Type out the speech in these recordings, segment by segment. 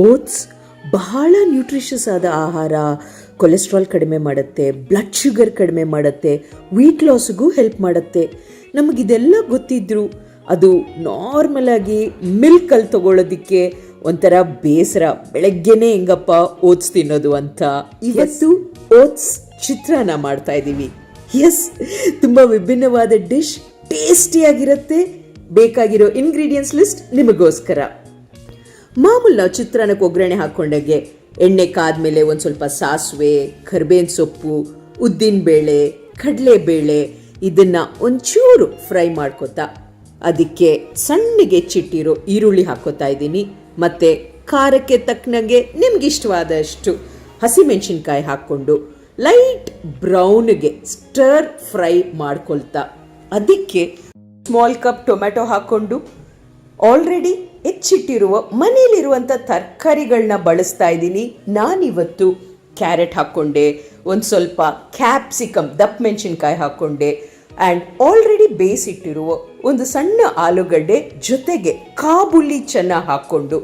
Oats ಬಹಳ nutritious ಆದ ಆಹಾರ. ಕೊಲೆಸ್ಟ್ರಾಲ್ ಕಡಿಮೆ ಮಾಡುತ್ತೆ, ಬ್ಲಡ್ ಶುಗರ್ ಕಡಿಮೆ ಮಾಡುತ್ತೆ, ವೆಯ್ಟ್ ಲಾಸ್ಗೂ ಹೆಲ್ಪ್ ಮಾಡುತ್ತೆ. ನಮಗಿದೆಲ್ಲ ಗೊತ್ತಿದ್ರು ಅದು ನಾರ್ಮಲ್ ಆಗಿ ಮಿಲ್ಕಲ್ಲಿ ತಗೊಳ್ಳೋದಕ್ಕೆ ಒಂಥರ ಬೇಸರ, ಬೆಳಗ್ಗೆನೇ ಹೆಂಗಪ್ಪ ಓಟ್ಸ್ ತಿನ್ನೋದು ಅಂತ. ಇವತ್ತು ಓಟ್ಸ್ ಚಿತ್ರಾನ್ನ ಮಾಡ್ತಾ ಇದ್ದೀವಿ. ಎಸ್, ತುಂಬ ವಿಭಿನ್ನವಾದ ಡಿಶ್, ಟೇಸ್ಟಿಯಾಗಿರುತ್ತೆ. ಬೇಕಾಗಿರೋ ಇಂಗ್ರೀಡಿಯೆಂಟ್ಸ್ ಲಿಸ್ಟ್ ನಿಮಗೋಸ್ಕರ. ಮಾಮೂಲು ನಾವು ಚಿತ್ರಾನ್ನಕ್ಕೆ ಒಗ್ಗರಣೆ ಹಾಕ್ಕೊಂಡಾಗೆ ಎಣ್ಣೆ ಕಾದ್ಮೇಲೆ ಒಂದು ಸ್ವಲ್ಪ ಸಾಸಿವೆ, ಕರಿಬೇವಿನ ಸೊಪ್ಪು, ಉದ್ದಿನಬೇಳೆ, ಕಡಲೆಬೇಳೆ ಇದನ್ನು ಒಂಚೂರು ಫ್ರೈ ಮಾಡ್ಕೊತಾ ಅದಕ್ಕೆ ಸಣ್ಣಗೆ ಹೆಚ್ಚಿಟ್ಟಿರೋ ಈರುಳ್ಳಿ ಹಾಕೋತಾ ಇದ್ದೀನಿ. ಮತ್ತು ಖಾರಕ್ಕೆ ತಕ್ಕನಾಗೆ ನಿಮಗಿಷ್ಟವಾದಷ್ಟು ಹಸಿಮೆಣಸಿನ್ಕಾಯಿ ಹಾಕ್ಕೊಂಡು ಲೈಟ್ ಬ್ರೌನ್ಗೆ ಸ್ಟರ್ ಫ್ರೈ ಮಾಡ್ಕೊಳ್ತಾ ಅದಕ್ಕೆ ಸ್ಮಾಲ್ ಕಪ್ ಟೊಮೆಟೊ ಹಾಕ್ಕೊಂಡು ಆಲ್ರೆಡಿ ಹೆಚ್ಚಿಟ್ಟಿರುವ ಮನೇಲಿರುವಂಥ ತರಕಾರಿಗಳನ್ನ ಬಳಸ್ತಾ ಇದ್ದೀನಿ. ನಾನಿವತ್ತು ಕ್ಯಾರೆಟ್ ಹಾಕ್ಕೊಂಡೆ, ಒಂದು ಸ್ವಲ್ಪ ಕ್ಯಾಪ್ಸಿಕಮ್ ದಪ್ಪ ಮೆಣಸಿನ್ಕಾಯಿ ಹಾಕ್ಕೊಂಡೆ, ಆ್ಯಂಡ್ ಆಲ್ರೆಡಿ ಬೇಯಿಸಿಟ್ಟಿರುವ ಒಂದು ಸಣ್ಣ ಆಲೂಗಡ್ಡೆ ಜೊತೆಗೆ ಕಾಬುಲಿ ಚೆನ್ನ ಹಾಕ್ಕೊಂಡು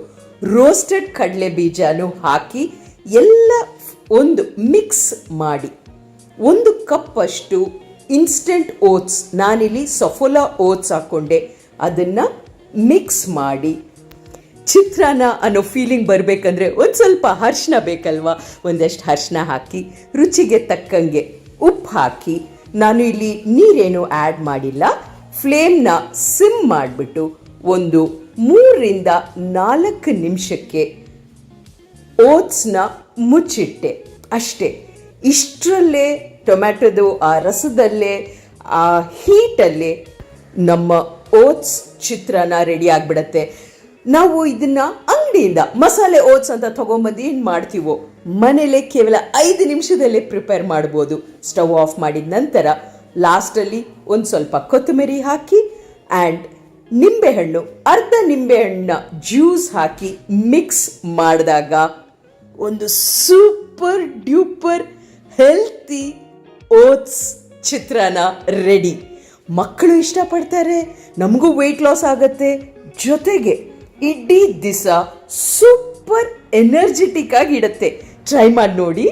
ರೋಸ್ಟೆಡ್ ಕಡಲೆ ಬೀಜನೂ ಹಾಕಿ ಎಲ್ಲ ಒಂದು ಮಿಕ್ಸ್ ಮಾಡಿ 1 ಕಪ್ ಅಷ್ಟು ಇನ್ಸ್ಟೆಂಟ್ ಓಟ್ಸ್, ನಾನಿಲ್ಲಿ ಸಫೋಲಾ ಓಟ್ಸ್ ಹಾಕ್ಕೊಂಡೆ, ಅದನ್ನು ಮಿಕ್ಸ್ ಮಾಡಿ ಚಿತ್ರಾನ್ನ ಅನ್ನೋ ಫೀಲಿಂಗ್ ಬರಬೇಕಂದ್ರೆ ಒಂದು ಸ್ವಲ್ಪ ಅರಿಶಿನ ಬೇಕಲ್ವಾ, ಒಂದಷ್ಟು ಅರಿಶಿನ ಹಾಕಿ ರುಚಿಗೆ ತಕ್ಕಂಗೆ ಉಪ್ಪು ಹಾಕಿ, ನಾನು ಇಲ್ಲಿ ನೀರೇನು ಆ್ಯಡ್ ಮಾಡಿಲ್ಲ, ಫ್ಲೇಮ್ನ ಸಿಮ್ ಮಾಡಿಬಿಟ್ಟು ಒಂದು 3-4 ನಿಮಿಷಕ್ಕೆ ಓಟ್ಸ್ನ ಮುಚ್ಚಿಟ್ಟೆ ಅಷ್ಟೇ. ಇಷ್ಟರಲ್ಲೇ ಟೊಮ್ಯಾಟೊದು ಆ ರಸದಲ್ಲೇ ಆ ಹೀಟಲ್ಲೇ ನಮ್ಮ ಓಟ್ಸ್ ಚಿತ್ರಾನ್ನ ರೆಡಿ ಆಗಿಬಿಡತ್ತೆ. ನಾವು ಇದನ್ನು ಅಂಗಡಿಯಿಂದ ಮಸಾಲೆ ಓಟ್ಸ್ ಅಂತ ತೊಗೊಂಬಂದು ಏನು ಮಾಡ್ತೀವೋ ಮನೇಲೆ ಕೇವಲ 5 ನಿಮಿಷದಲ್ಲೇ ಪ್ರಿಪೇರ್ ಮಾಡ್ಬೋದು. ಸ್ಟವ್ ಆಫ್ ಮಾಡಿದ ನಂತರ ಲಾಸ್ಟಲ್ಲಿ ಒಂದು ಸ್ವಲ್ಪ ಕೊತ್ತಂಬರಿ ಹಾಕಿ ಆ್ಯಂಡ್ ನಿಂಬೆಹಣ್ಣು, ಅರ್ಧ ನಿಂಬೆಹಣ್ಣನ್ನ ಜ್ಯೂಸ್ ಹಾಕಿ ಮಿಕ್ಸ್ ಮಾಡಿದಾಗ ಒಂದು ಸೂಪರ್ ಡ್ಯೂಪರ್ ಹೆಲ್ತಿ ಓಟ್ಸ್ ಚಿತ್ರಾನ್ನ ರೆಡಿ. ಮಕ್ಕಳು ಇಷ್ಟಪಡ್ತಾರೆ, ನಮಗೂ ವೆಯ್ಟ್ ಲಾಸ್ ಆಗುತ್ತೆ, ಜೊತೆಗೆ ಇಡೀ ದಿವಸ ಸೂಪರ್ ಎನರ್ಜೆಟಿಕ್ ಆಗಿಡುತ್ತೆ. ಟ್ರೈ ಮಾಡಿ ನೋಡಿ.